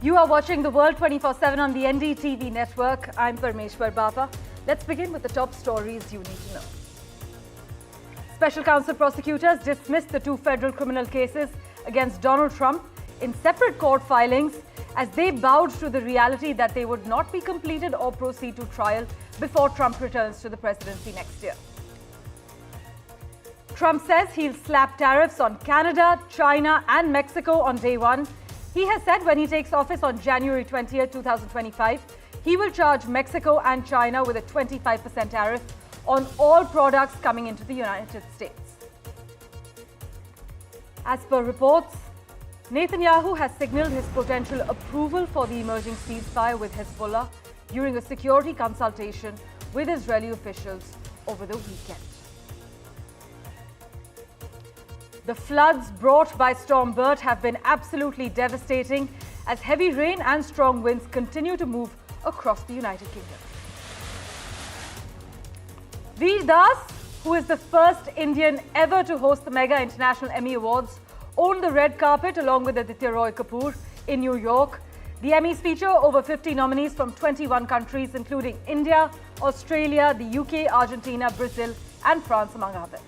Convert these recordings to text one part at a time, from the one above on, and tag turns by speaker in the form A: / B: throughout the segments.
A: You are watching The World 24/7 on the NDTV network. I'm Parmeshwar Bawa. Let's begin with the top stories you need to know. Special counsel prosecutors dismissed the two federal criminal cases against Donald Trump in separate court filings as they bowed to the reality that they would not be completed or proceed to trial before Trump returns to the presidency next year. Trump says he'll slap tariffs on Canada, China and Mexico on day one. He has said when he takes office on January 20th, 2025, he will charge Mexico and China with a 25% tariff on all products coming into the United States. As per reports, Netanyahu has signaled his potential approval for the emerging ceasefire with Hezbollah during a security consultation with Israeli officials over the weekend. The floods brought by Storm Bert have been absolutely devastating as heavy rain and strong winds continue to move across the United Kingdom. Veer Das, who is the first Indian ever to host the Mega International Emmy Awards, owned the red carpet along with Aditya Roy Kapoor in New York. The Emmys feature over 50 nominees from 21 countries, including India, Australia, the UK, Argentina, Brazil, and France, among others.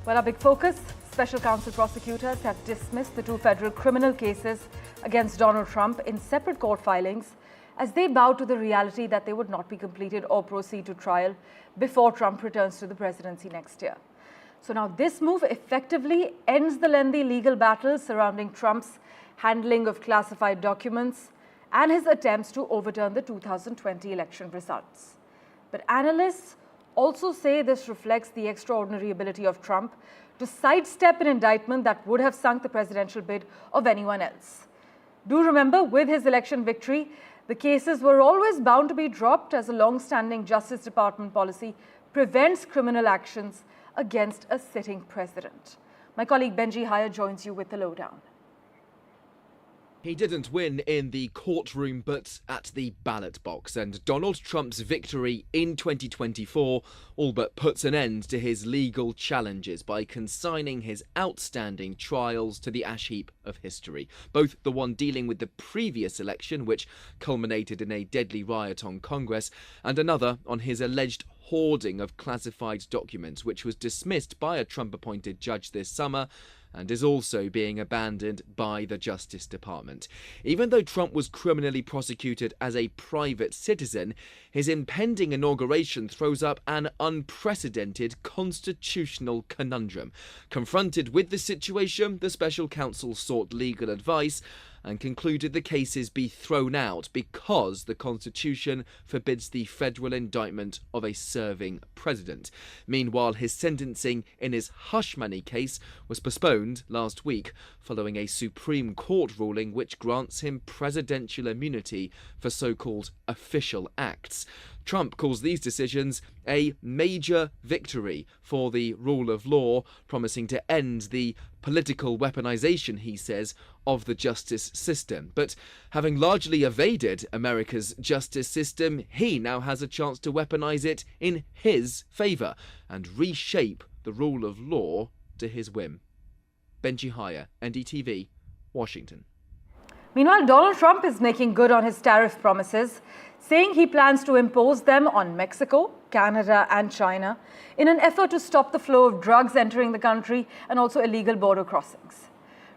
A: Well, our big focus, special counsel prosecutors have dismissed the two federal criminal cases against Donald Trump in separate court filings as they bow to the reality that they would not be completed or proceed to trial before Trump returns to the presidency next year. So now this move effectively ends the lengthy legal battle surrounding Trump's handling of classified documents and his attempts to overturn the 2020 election results. But analysts also say this reflects the extraordinary ability of Trump to sidestep an indictment that would have sunk the presidential bid of anyone else. Do remember, with his election victory, the cases were always bound to be dropped as a long-standing Justice Department policy prevents criminal actions against a sitting president. My colleague Benji Haya joins you with the lowdown.
B: He didn't win in the courtroom, but at the ballot box, and Donald Trump's victory in 2024 all but puts an end to his legal challenges by consigning his outstanding trials to the ash heap of history. Both the one dealing with the previous election, which culminated in a deadly riot on Congress, and another on his alleged hoarding of classified documents, which was dismissed by a Trump-appointed judge this summer and is also being abandoned by the Justice Department. Even though Trump was criminally prosecuted as a private citizen, his impending inauguration throws up an unprecedented constitutional conundrum. Confronted with the situation, the special counsel sought legal advice and concluded the cases be thrown out because the Constitution forbids the federal indictment of a serving president. Meanwhile, his sentencing in his hush money case was postponed last week following a Supreme Court ruling which grants him presidential immunity for so-called official acts. Trump calls these decisions a major victory for the rule of law, promising to end the political weaponization, he says, of the justice system. But having largely evaded America's justice system, he now has a chance to weaponize it in his favor and reshape the rule of law to his whim. Benji Haya, NDTV, Washington.
A: Meanwhile, Donald Trump is making good on his tariff promises, saying he plans to impose them on Mexico, Canada and China in an effort to stop the flow of drugs entering the country and also illegal border crossings.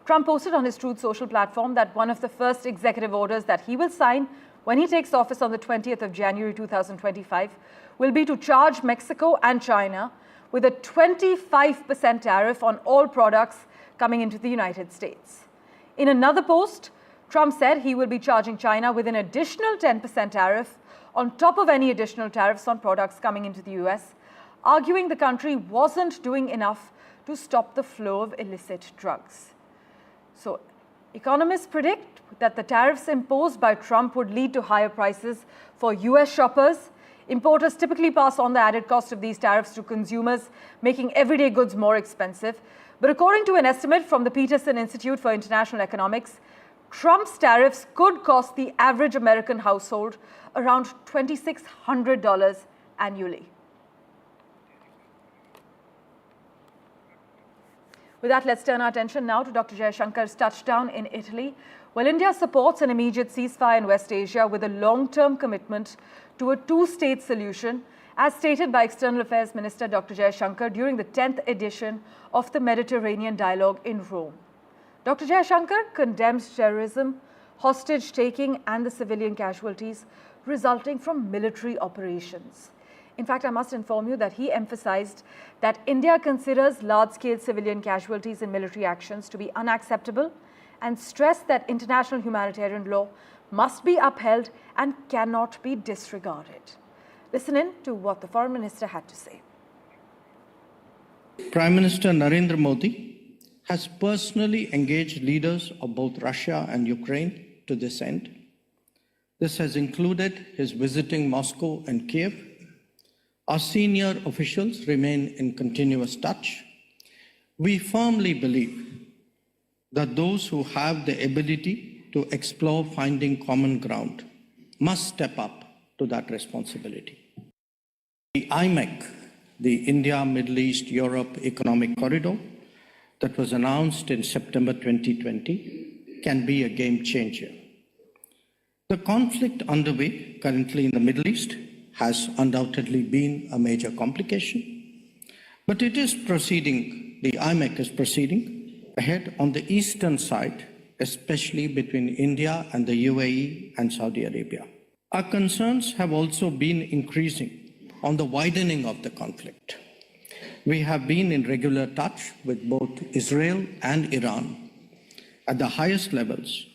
A: Trump posted on his Truth Social platform that one of the first executive orders that he will sign when he takes office on the 20th of January 2025 will be to charge Mexico and China with a 25% tariff on all products coming into the United States. In another post, Trump said he will be charging China with an additional 10% tariff on top of any additional tariffs on products coming into the US, arguing the country wasn't doing enough to stop the flow of illicit drugs. So, economists predict that the tariffs imposed by Trump would lead to higher prices for US shoppers. Importers typically pass on the added cost of these tariffs to consumers, making everyday goods more expensive. But according to an estimate from the Peterson Institute for International Economics, Trump's tariffs could cost the average American household around $2,600 annually. With that, let's turn our attention now to Dr. J Shankar's touchdown in Italy. Well, India supports an immediate ceasefire in West Asia with a long-term commitment to a two-state solution, as stated by External Affairs Minister Dr. J Shankar during the 10th edition of the Mediterranean Dialogue in Rome. Dr. J Shankar condemns terrorism, hostage-taking and the civilian casualties resulting from military operations. In fact, I must inform you that he emphasized that India considers large-scale civilian casualties in military actions to be unacceptable and stressed that international humanitarian law must be upheld and cannot be disregarded. Listen in to what the Foreign Minister had to say.
C: Prime Minister Narendra Modi has personally engaged leaders of both Russia and Ukraine to this end. This has included his visiting Moscow and Kiev. Our senior officials remain in continuous touch. We firmly believe that those who have the ability to explore finding common ground must step up to that responsibility. The IMEC, the India, Middle East, Europe Economic Corridor, that was announced in September 2020, can be a game changer. The conflict underway currently in the Middle East has undoubtedly been a major complication, but it is proceeding, the IMEC is proceeding ahead on the eastern side, especially between India and the UAE and Saudi Arabia. Our concerns have also been increasing on the widening of the conflict. We have been in regular touch with both Israel and Iran at the highest levels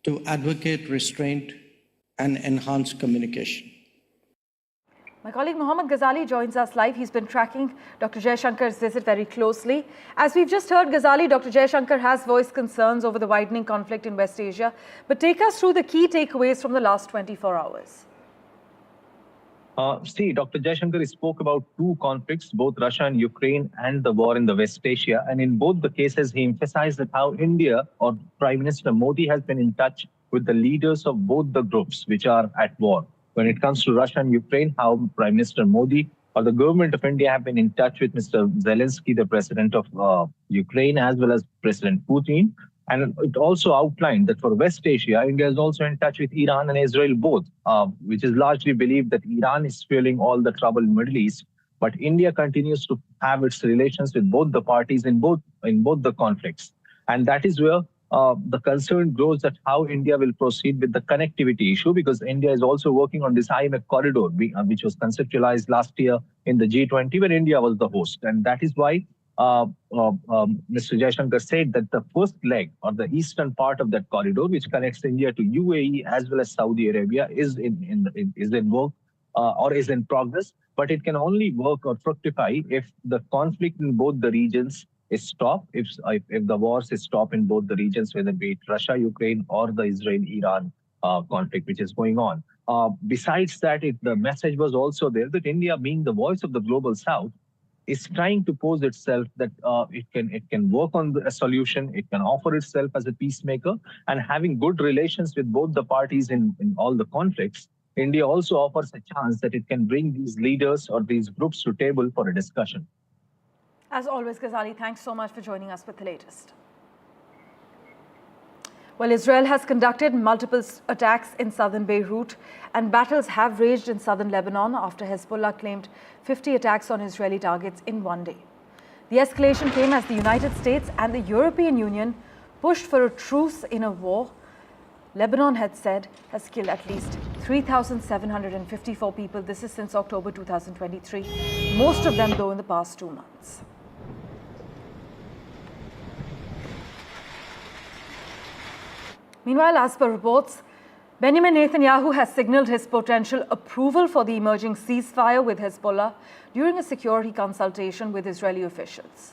C: to advocate restraint and enhance communication.
A: My colleague Mohammad Ghazali joins us live. He's been tracking Dr. J Shankar's visit very closely. As we've just heard, Ghazali, Dr. J Shankar has voiced concerns over the widening conflict in West Asia. But take us through the key takeaways from the last 24 hours.
D: Dr. J Shankar spoke about two conflicts, both Russia and Ukraine and the war in the West Asia. And in both the cases, he emphasized that how India or Prime Minister Modi has been in touch with the leaders of both the groups which are at war. When it comes to Russia and Ukraine, how Prime Minister Modi or the government of India have been in touch with Mr. Zelensky, the president of Ukraine, as well as President Putin. And it also outlined that for West Asia, India is also in touch with Iran and Israel both, which is largely believed that Iran is fueling all the trouble in the Middle East. But India continues to have its relations with both the parties in both the conflicts. And that is where the concern grows that how India will proceed with the connectivity issue, because India is also working on this IMEC corridor, which was conceptualized last year in the G20 when India was the host. And that is why Mr. J Shankar said that the first leg or the eastern part of that corridor, which connects India to UAE as well as Saudi Arabia, is in work or is in progress. But it can only work or fructify if the conflict in both the regions is stopped, if the wars is stopped in both the regions, whether it be Russia, Ukraine, or the Israel-Iran conflict which is going on. Besides that, the message was also there that India, being the voice of the global South, is trying to pose itself that it can work on a solution, it can offer itself as a peacemaker, and having good relations with both the parties in all the conflicts, India also offers a chance that it can bring these leaders or these groups to table for a discussion.
A: As always, Ghazali, thanks so much for joining us with the latest. Well, Israel has conducted multiple attacks in southern Beirut, and battles have raged in southern Lebanon after Hezbollah claimed 50 attacks on Israeli targets in one day. The escalation came as the United States and the European Union pushed for a truce in a war Lebanon had said has killed at least 3,754 people. This is since October 2023, most of them though in the past 2 months. Meanwhile, as per reports, Benjamin Netanyahu has signaled his potential approval for the emerging ceasefire with Hezbollah during a security consultation with Israeli officials.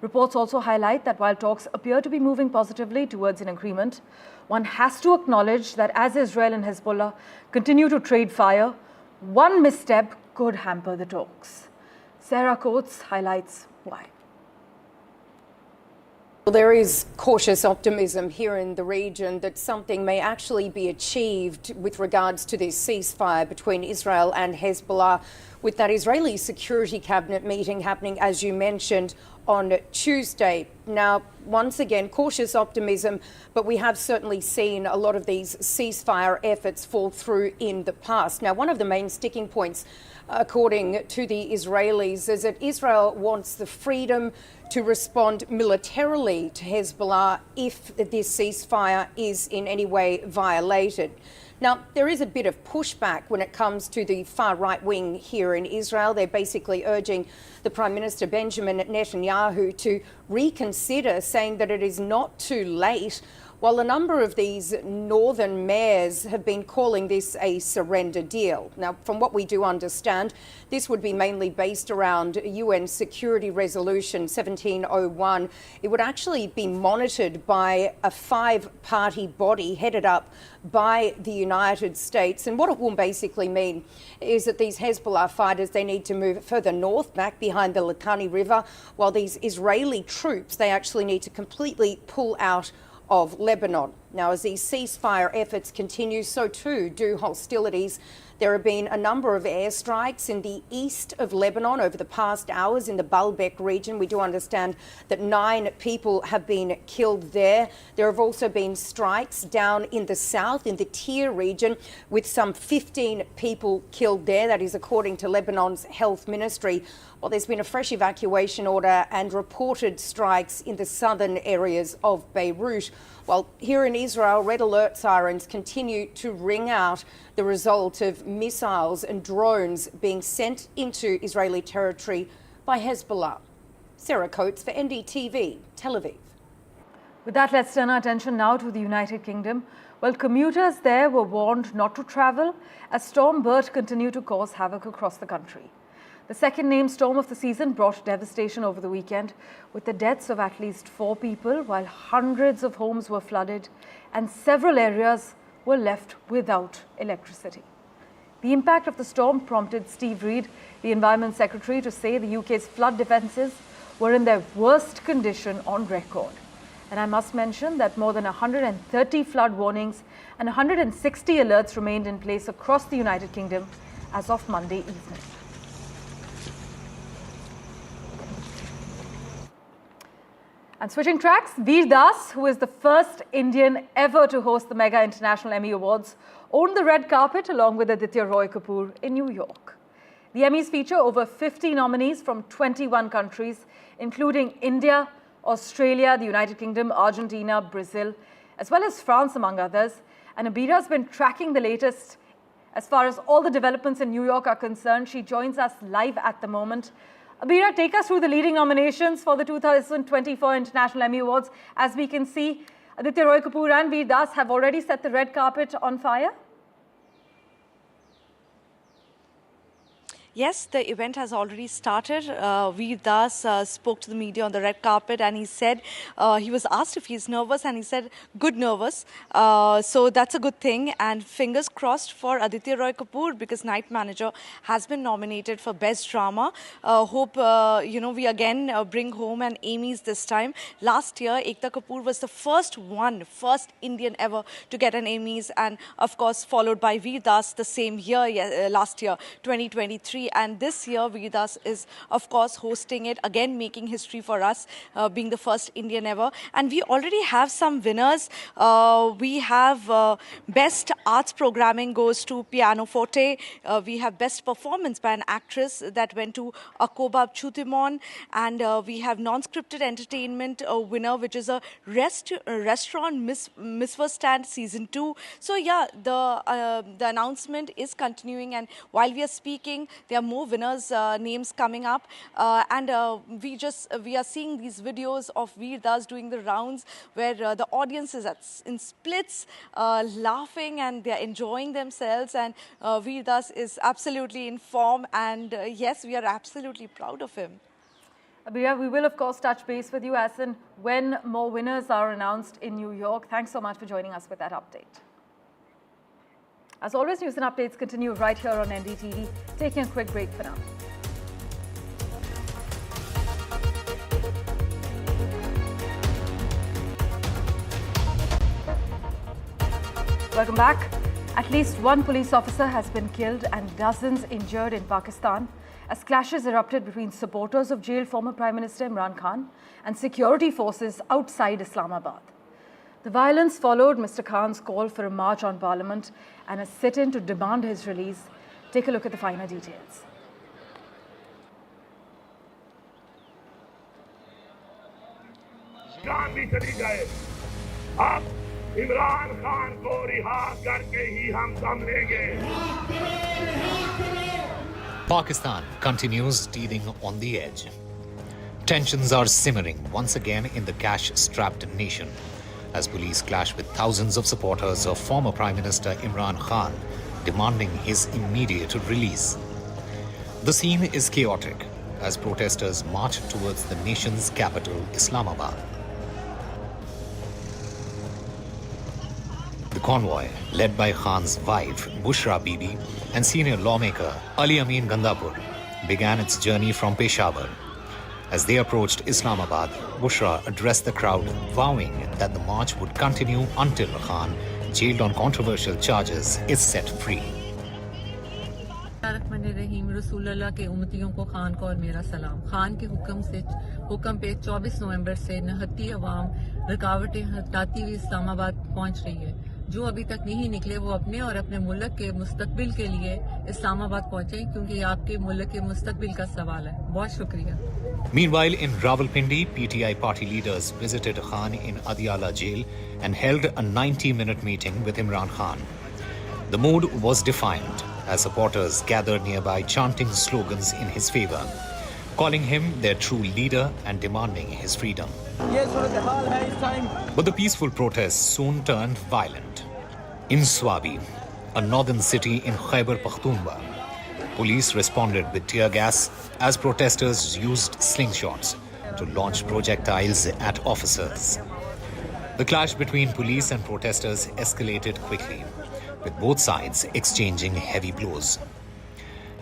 A: Reports also highlight that while talks appear to be moving positively towards an agreement, one has to acknowledge that as Israel and Hezbollah continue to trade fire, one misstep could hamper the talks. Sarah Coates highlights why.
E: Well, there is cautious optimism here in the region that something may actually be achieved with regards to this ceasefire between Israel and Hezbollah, with that Israeli Security Cabinet meeting happening, as you mentioned, on Tuesday. Now, once again, cautious optimism, but we have certainly seen a lot of these ceasefire efforts fall through in the past. Now, one of the main sticking points, according to the Israelis, is that Israel wants the freedom to respond militarily to Hezbollah if this ceasefire is in any way violated. Now, there is a bit of pushback when it comes to the far right wing here in Israel. They're basically urging the Prime Minister Benjamin Netanyahu to reconsider, saying that it is not too late, while a number of these northern mayors have been calling this a surrender deal. Now, from what we do understand, this would be mainly based around UN Security Resolution 1701. It would actually be monitored by a five-party body headed up by the United States. And what it will basically mean is that these Hezbollah fighters, they need to move further north, back behind the Litani River, while these Israeli troops, they actually need to completely pull out of Lebanon. Now, as these ceasefire efforts continue, so too do hostilities. There have been a number of airstrikes in the east of Lebanon over the past hours in the Baalbek region. We do understand that 9 people have been killed there. There have also been strikes down in the south, in the Tyre region, with some 15 people killed there. That is according to Lebanon's health ministry. Well, there's been a fresh evacuation order and reported strikes in the southern areas of Beirut. While here in Israel, red alert sirens continue to ring out, the result of missiles and drones being sent into Israeli territory by Hezbollah. Sarah Coates for NDTV, Tel Aviv.
A: With that, let's turn our attention now to the United Kingdom. Well, commuters there were warned not to travel as Storm Bert continued to cause havoc across the country. The second named storm of the season brought devastation over the weekend, with the deaths of at least 4 people, while hundreds of homes were flooded and several areas were left without electricity. The impact of the storm prompted Steve Reed, the Environment Secretary, to say the UK's flood defences were in their worst condition on record. And I must mention that more than 130 flood warnings and 160 alerts remained in place across the United Kingdom as of Monday evening. And switching tracks, Veer Das, who is the first Indian ever to host the Mega International Emmy Awards, owned the red carpet along with Aditya Roy Kapoor in New York. The Emmys feature over 50 nominees from 21 countries, including India, Australia, the United Kingdom, Argentina, Brazil, as well as France, among others. And Abira has been tracking the latest as far as all the developments in New York are concerned. She joins us live at the moment. Abira, take us through the leading nominations for the 2024 International Emmy Awards. As we can see, Aditya Roy Kapoor and Veer Das have already set the red carpet on fire.
F: Yes, the event has already started. Veer Das spoke to the media on the red carpet and he said, he was asked if he's nervous and he said, good nervous. So that's a good thing, and fingers crossed for Aditya Roy Kapoor because Night Manager has been nominated for Best Drama. Hope, we again bring home an Emmys this time. Last year, Ekta Kapoor was the first Indian ever to get an Emmys, and of course followed by Veer Das the same year, last year, 2023. And this year, Veer Das is, of course, hosting it, again making history for us, being the first Indian ever. And we already have some winners. We have Best Arts Programming goes to Pianoforte. We have Best Performance by an actress that went to Akoba Chutimon. And we have Non-Scripted Entertainment winner, which is a Restaurant Mitzvah Stand Season 2. So, yeah, the announcement is continuing. And while we are speaking, there are more winners' names coming up, and we are seeing these videos of Veer Das doing the rounds where the audience is in splits, laughing, and they are enjoying themselves. And Veer Das is absolutely in form, and yes, we are absolutely proud of him.
A: Abira, we will of course touch base with you as and when more winners are announced in New York. Thanks so much for joining us with that update. As always, news and updates continue right here on NDTV. Taking a quick break for now. Welcome back. At least one police officer has been killed and dozens injured in Pakistan as clashes erupted between supporters of jailed former Prime Minister Imran Khan and security forces outside Islamabad. The violence followed Mr. Khan's call for a march on Parliament and a sit-in to demand his release. Take a look at the finer details.
G: Imran Khan को रिहा करके ही हम दम लेंगे.
H: Pakistan continues teething on the edge. Tensions are simmering once again in the cash-strapped nation as police clash with thousands of supporters of former Prime Minister Imran Khan demanding his immediate release. The scene is chaotic as protesters march towards the nation's capital, Islamabad. The convoy, led by Khan's wife, Bushra Bibi, and senior lawmaker Ali Amin Gandapur, began its journey from Peshawar. As they approached Islamabad, Bushra addressed the crowd, vowing that the march would continue until Khan, jailed on controversial charges, is set free.
I: रसूलुल्लाह के उम्मतियों को खान को और मेरा सलाम. खान के हुक्म पे 24 नवंबर से नहत्ती अवाम रुकावटें हटाती हुई इस्लामाबाद पहुंच रही है. जो अभी तक नहीं निकले वो अपने और अपने मुल्क के मुस्तकबिल के लिए इस्लामाबाद पहुंचे क्योंकि आपके मुल्क के मुस्तकबिल का सवाल है. बहुत शुक्रिया.
H: Meanwhile, in Rawalpindi, PTI party leaders visited Khan in Adiala jail and held a 90-minute meeting with Imran Khan. The mood was defiant as supporters gathered nearby chanting slogans in his favor, calling him their true leader and demanding his freedom. But the peaceful protests soon turned violent. In Swabi, a northern city in Khyber Pakhtunkhwa, police responded with tear gas as protesters used slingshots to launch projectiles at officers. The clash between police and protesters escalated quickly, with both sides exchanging heavy blows.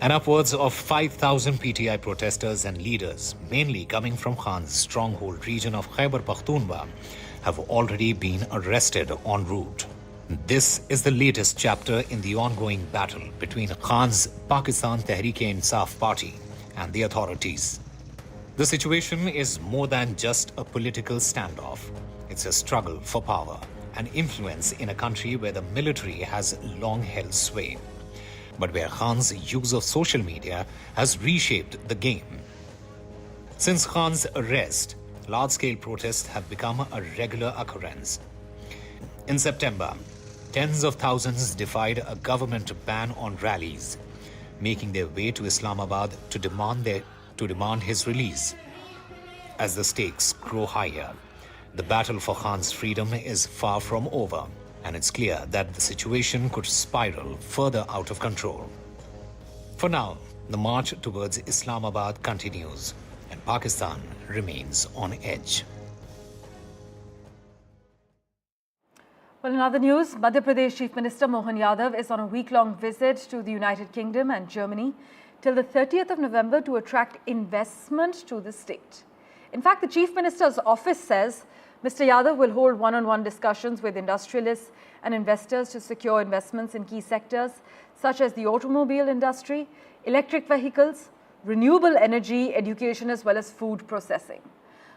H: And upwards of 5,000 PTI protesters and leaders, mainly coming from Khan's stronghold region of Khyber Pakhtunkhwa, have already been arrested en route. This is the latest chapter in the ongoing battle between Khan's Pakistan Tehreek-e-Insaf party and the authorities. The situation is more than just a political standoff. It's a struggle for power and influence in a country where the military has long held sway, but where Khan's use of social media has reshaped the game. Since Khan's arrest, large-scale protests have become a regular occurrence. In September, tens of thousands defied a government ban on rallies, making their way to Islamabad to demand his release. As the stakes grow higher, the battle for Khan's freedom is far from over, and it's clear that the situation could spiral further out of control. For now, the march towards Islamabad continues, and Pakistan remains on edge.
A: Well, in other news, Madhya Pradesh Chief Minister Mohan Yadav is on a week-long visit to the United Kingdom and Germany till the 30th of November to attract investment to the state. In fact, the Chief Minister's office says Mr. Yadav will hold one-on-one discussions with industrialists and investors to secure investments in key sectors such as the automobile industry, electric vehicles, renewable energy, education, as well as food processing.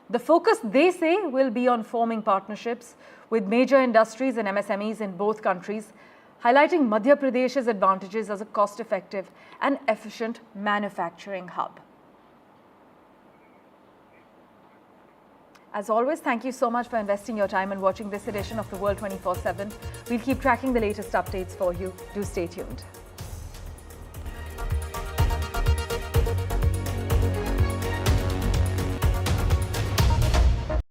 A: The focus, they say, will be on forming partnerships with major industries and MSMEs in both countries, highlighting Madhya Pradesh's advantages as a cost-effective and efficient manufacturing hub. As always, thank you so much for investing your time and watching this edition of The World 24/7. We'll keep tracking the latest updates for you. Do stay tuned.